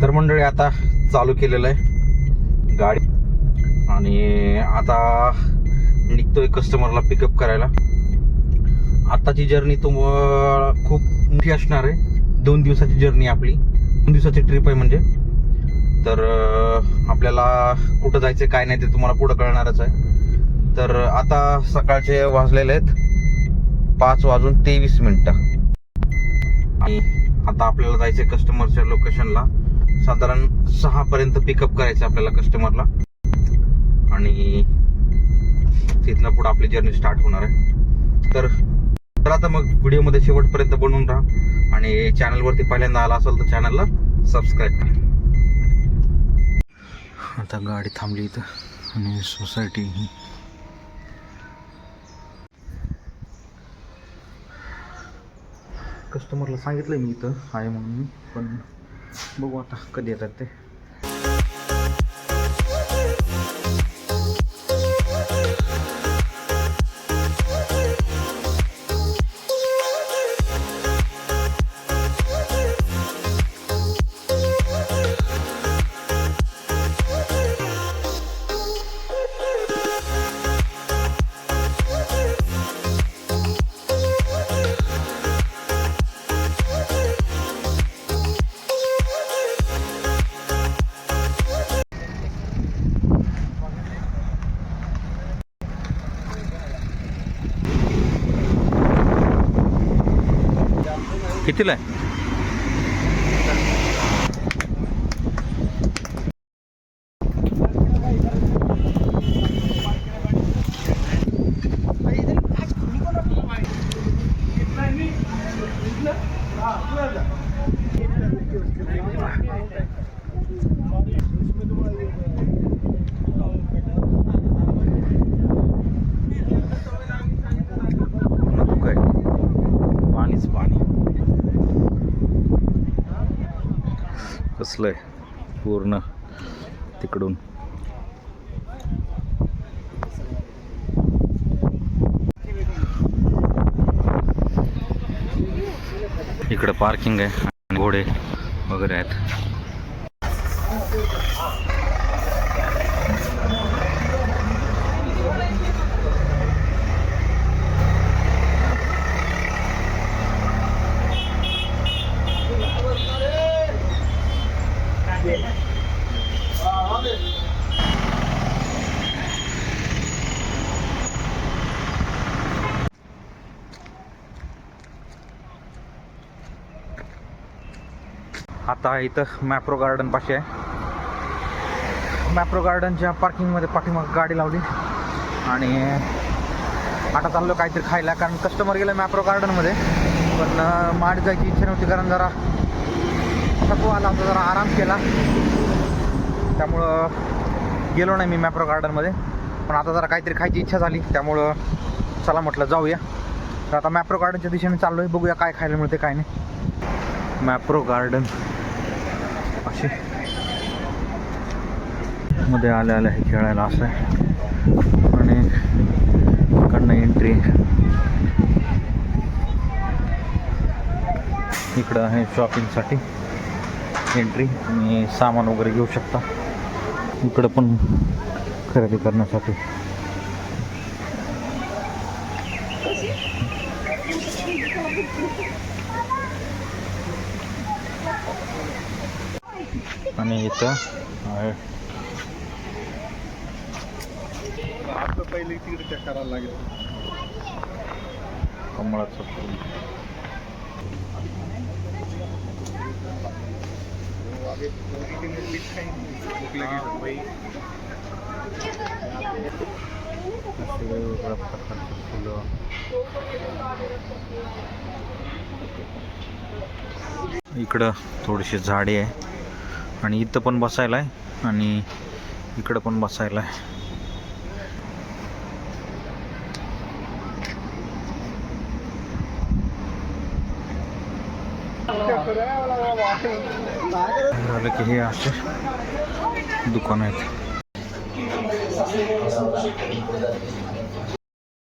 तर मंडळी आता चालू केलेलं आहे गाडी आणि आता निघतोय कस्टमरला पिकअप करायला. आताची जर्नी खूप मोठी असणार आहे. 2 दिवसाची जर्नी आपली, 2 दिवसाची ट्रिप आहे म्हणजे. तर आपल्याला कुठं जायचं काय नाही ते तुम्हाला पुढं कळणारच आहे. तर आता सकाळचे वाजलेले आहेत 5:23 आणि आता आपल्याला जायचं कस्टमरच्या लोकेशनला. साधारण 6 पर्यंत पिकअप करायचं आपल्याला कस्टमरला आणि तिथनं पुढे आपली जर्नी स्टार्ट होणार आहे. तर आता मग व्हिडिओमध्ये शेवटपर्यंत बनवून राहा आणि चॅनलवरती पहिल्यांदा आला असेल तर चॅनलला सबस्क्राईब करा. आता गाडी थांबली इथं आणि सोसायटी कस्टमरला सांगितलं मी इथं आहे म्हणून, पण बघू आता कधी येतात ते. कितीला आहे? पाणीच पाणी कसलंय पूर्ण तिकडून. इकडे पार्किंग आहे आणि घोडे वगैरे आहेत. आता इथं मॅप्रो गार्डन पाशी आहे. मॅप्रो गार्डनच्या पार्किंगमध्ये पाठीमाग गाडी लावली आणि आता चाललो काहीतरी खायला, कारण कस्टमर गेलं मॅप्रो गार्डनमध्ये. पण माड जायची इच्छा नव्हती कारण जरा थकवा आला होता, जरा आराम केला, त्यामुळं गेलो नाही मी मॅप्रो गार्डनमध्ये. पण आता जरा काहीतरी खायची इच्छा झाली, त्यामुळं चला म्हटलं जाऊया. तर आता मॅप्रो गार्डनच्या दिशेने चाललो आहे, बघूया काय खायला मिळते काय नाही. मॅप्रो गार्डन असे मध्ये आले हे खेळायला असं आहे आणि इकडनं एंट्री. इकडं आहे शॉपिंगसाठी एंट्री आणि सामान वगैरे घेऊ शकता. इकडं पण खरेदी करण्यासाठी. आणि इथं आहे आपलं पहिले तिकडे चेक करायला लागेल कमळाचं फूल. वेगवेगळ्या प्रकारचे फुलं. इकडं थोडीशी झाडे आहे आणि इथं पण बसायला आहे आणि इकडं पण बसायला आहे. झालं की हे असे दुकान आहेत.